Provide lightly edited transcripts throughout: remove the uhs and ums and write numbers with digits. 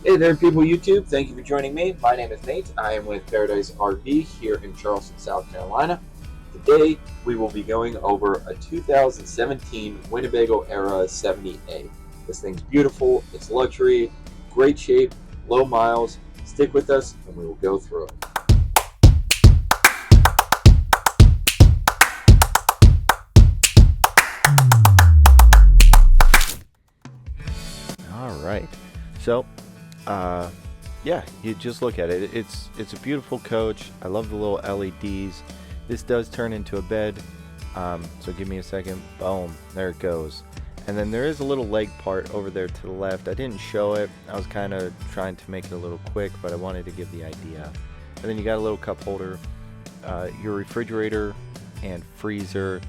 Hey there, people YouTube. Thank you for joining me. My name is Nate. I am with Paradise RV here in Charleston, South Carolina. Today, we will be going over a 2017 Winnebago Era 70A. This thing's beautiful, it's luxury, great shape, low miles. Stick with us and we will go through it. All right. So, uh, yeah, you just look at it. It's a beautiful coach. I love the little LEDs. This does turn into a bed. So give me a second. Boom, there it goes. And then there is a little leg part over there to the left. I didn't show it. I was kind of trying to make it a little quick, but I wanted to give the idea. And then you got a little cup holder, your refrigerator and freezer.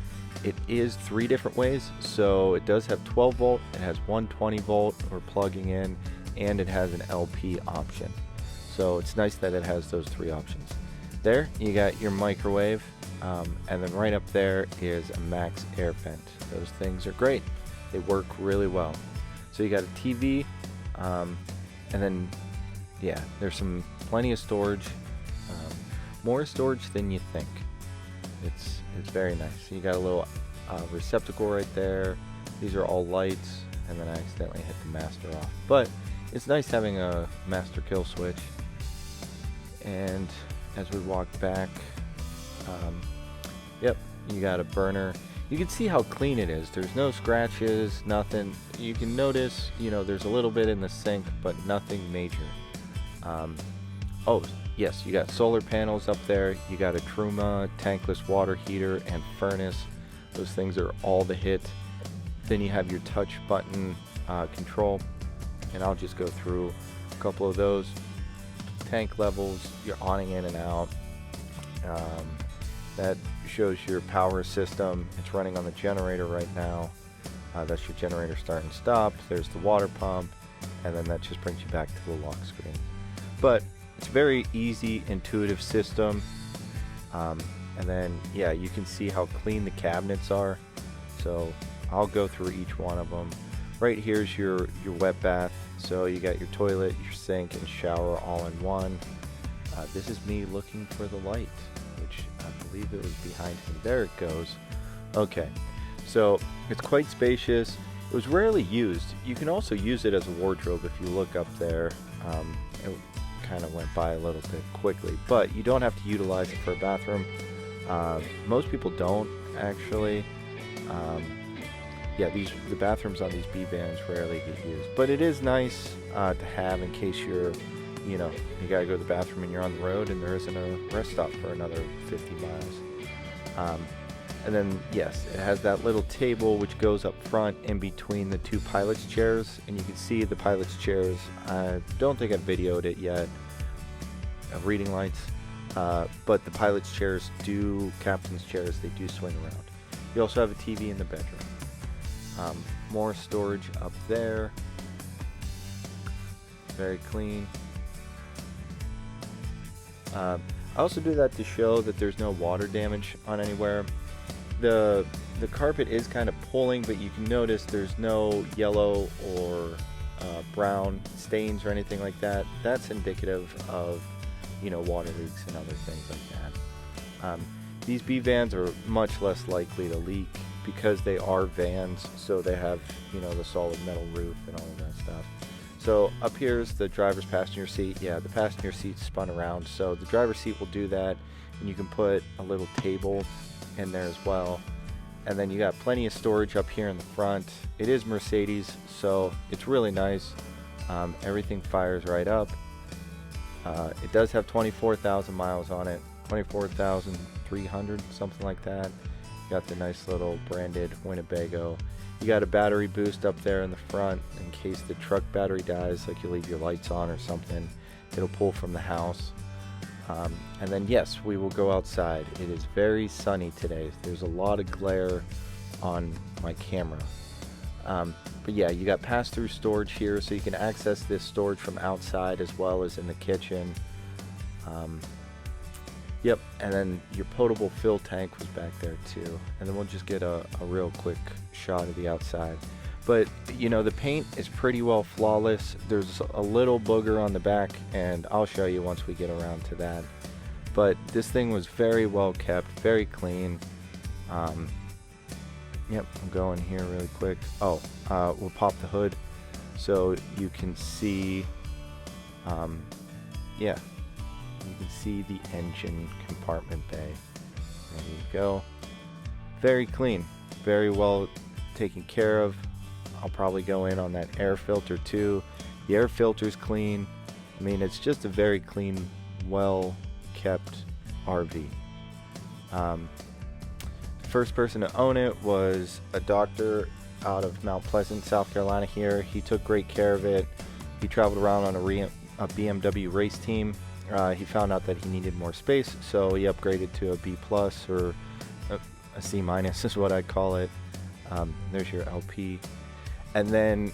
It is 3 different ways, so it does have 12 volt, it has 120 volt or plugging in, and it has an LP option. So it's nice that it has those 3 options. There you got your microwave, and then right up there is a max air vent. Those things are great, they work really well. So you got a TV, and then yeah, there's plenty of storage, more storage than you think. It's very nice. So you got a little receptacle right there. These are all lights, and then I accidentally hit the master off. But it's nice having a master kill switch. And as we walk back, yep, you got a burner. You can see how clean it is. There's no scratches, nothing. You can notice, there's a little bit in the sink, but nothing major. Oh, yes, you got solar panels up there. You got a Truma tankless water heater and furnace. Those things are all the hit. Then you have your touch button control, and I'll just go through a couple of those. Tank levels, your awning in and out. That shows your power system. It's running on the generator right now. That's your generator start and stop. There's the water pump, and then that just brings you back to the lock screen. But it's a very easy, intuitive system. And then, yeah, you can see how clean the cabinets are. So I'll go through each one of them. Right here's your wet bath. So you got your toilet, your sink, and shower all in one. This is me looking for the light, which I believe it was behind me. There it goes. Okay, so it's quite spacious. It was rarely used. You can also use it as a wardrobe if you look up there. It kind of went by a little bit quickly, but you don't have to utilize it for a bathroom. Most people don't actually. Yeah, the bathrooms on these B vans rarely get used, but it is nice to have in case you gotta go to the bathroom and you're on the road and there isn't a rest stop for another 50 miles. And then yes, it has that little table which goes up front in between the 2 pilot's chairs, and you can see the pilot's chairs. I don't think I've videoed it yet. Reading lights, but the pilot's chairs captain's chairs, they do swing around. You also have a TV in the bedroom. More storage up there. Very clean. I also do that to show that there's no water damage on anywhere. The carpet is kind of pulling, but you can notice there's no yellow or brown stains or anything like that. That's indicative of water leaks and other things like that. These B vans are much less likely to leak because they are vans, so they have the solid metal roof and all of that stuff. So up here is the driver's passenger seat. Yeah, the passenger seat spun around, so the driver's seat will do that, and you can put a little table in there as well. And then you got plenty of storage up here in the front. It is Mercedes, so it's really nice. Everything fires right up. It does have 24,000 miles on it, 24,300, something like that. You got the nice little branded Winnebago. You got a battery boost up there in the front in case the truck battery dies, like you leave your lights on or something. It'll pull from the house. And then yes, we will go outside. It is very sunny today. There's a lot of glare on my camera. But yeah, you got pass-through storage here, so you can access this storage from outside as well as in the kitchen. Yep, and then your potable fill tank was back there too. And then we'll just get a real quick shot of the outside. But you know, the paint is pretty well flawless. There's a little booger on the back, and I'll show you once we get around to that. But this thing was very well kept, very clean. Yep, I'm going here really quick. Oh, we'll pop the hood so you can see, yeah, you can see the engine compartment bay. There you go. Very clean, very well taken care of. I'll probably go in on that air filter too. The air filter's clean. I mean, it's just a very clean, well kept RV. First person to own it was a doctor out of Mount Pleasant, South Carolina here. He took great care of it. He traveled around on a BMW race team. He found out that he needed more space, so he upgraded to a B plus, or a C minus is what I call it. There's your LP. And then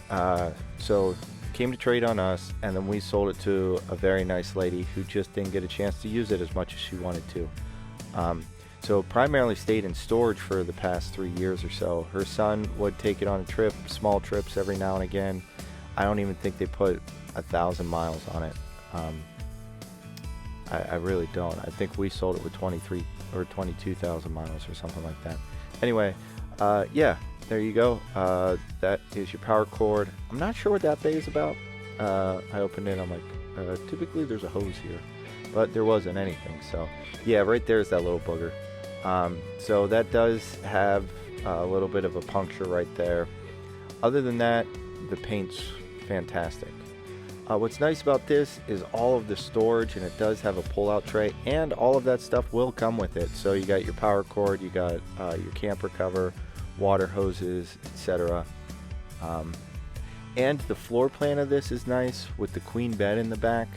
so came to trade on us, and then we sold it to a very nice lady who just didn't get a chance to use it as much as she wanted to. So primarily stayed in storage for the past 3 years or so. Her son would take it on a trip, small trips every now and again. I don't even think they put 1,000 miles on it. I really don't. I think we sold it with 23 or 22,000 miles or something like that. Anyway, yeah, there you go. That is your power cord. I'm not sure what that bay is about. I opened it, I'm like, typically there's a hose here, but there wasn't anything. So yeah, right there's that little booger. So that does have a little bit of a puncture right there. Other than that, the paint's fantastic. What's nice about this is all of the storage, and it does have a pull-out tray, and all of that stuff will come with it. So you got your power cord, you got your camper cover, water hoses, etc. And the floor plan of this is nice with the queen bed in the back.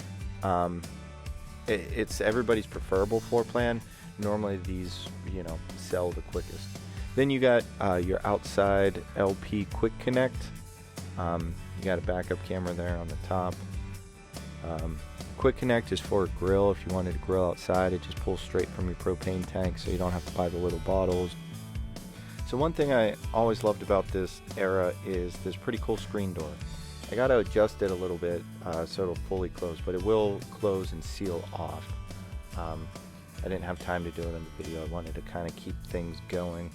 It's everybody's preferable floor plan. Normally these, you know, sell the quickest. Then you got your outside LP quick connect. You got a backup camera there on the top. Quick connect is for a grill. If you wanted to grill outside, it just pulls straight from your propane tank, so you don't have to buy the little bottles. So one thing I always loved about this Era is this pretty cool screen door. I got to adjust it a little bit so it'll fully close, but it will close and seal off. I didn't have time to do it in the video. I wanted to kind of keep things going.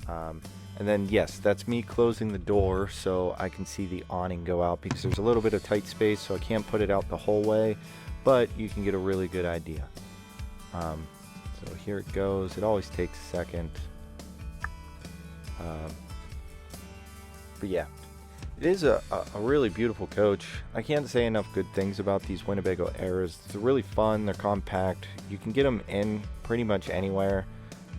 And then yes, that's me closing the door so I can see the awning go out, because there's a little bit of tight space, so I can't put it out the whole way, but you can get a really good idea. So here it goes. It always takes a second. But yeah, it is a really beautiful coach. I can't say enough good things about these Winnebago Eras. They're really fun, they're compact. You can get them in pretty much anywhere.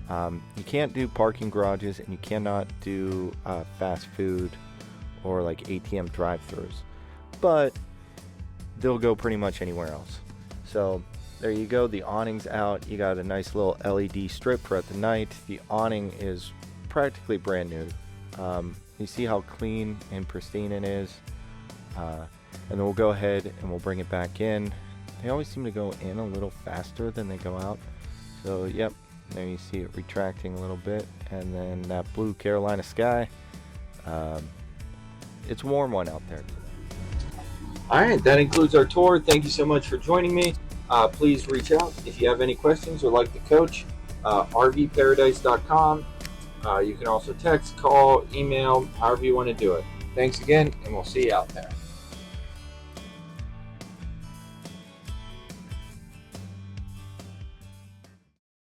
You can't do parking garages, and you cannot do fast food or like ATM drive-thrus, but they'll go pretty much anywhere else. So there you go. The awning's out. You got a nice little LED strip for at the night. The awning is practically brand new. You see how clean and pristine it is. And then we'll go ahead and we'll bring it back in. They always seem to go in a little faster than they go out. So yep, there you see it retracting a little bit. And then that blue Carolina sky. It's a warm one out there today. Alright, that includes our tour. Thank you so much for joining me. Please reach out if you have any questions or like the coach. rvparadise.com. You can also text, call, email, however you want to do it. Thanks again, and we'll see you out there.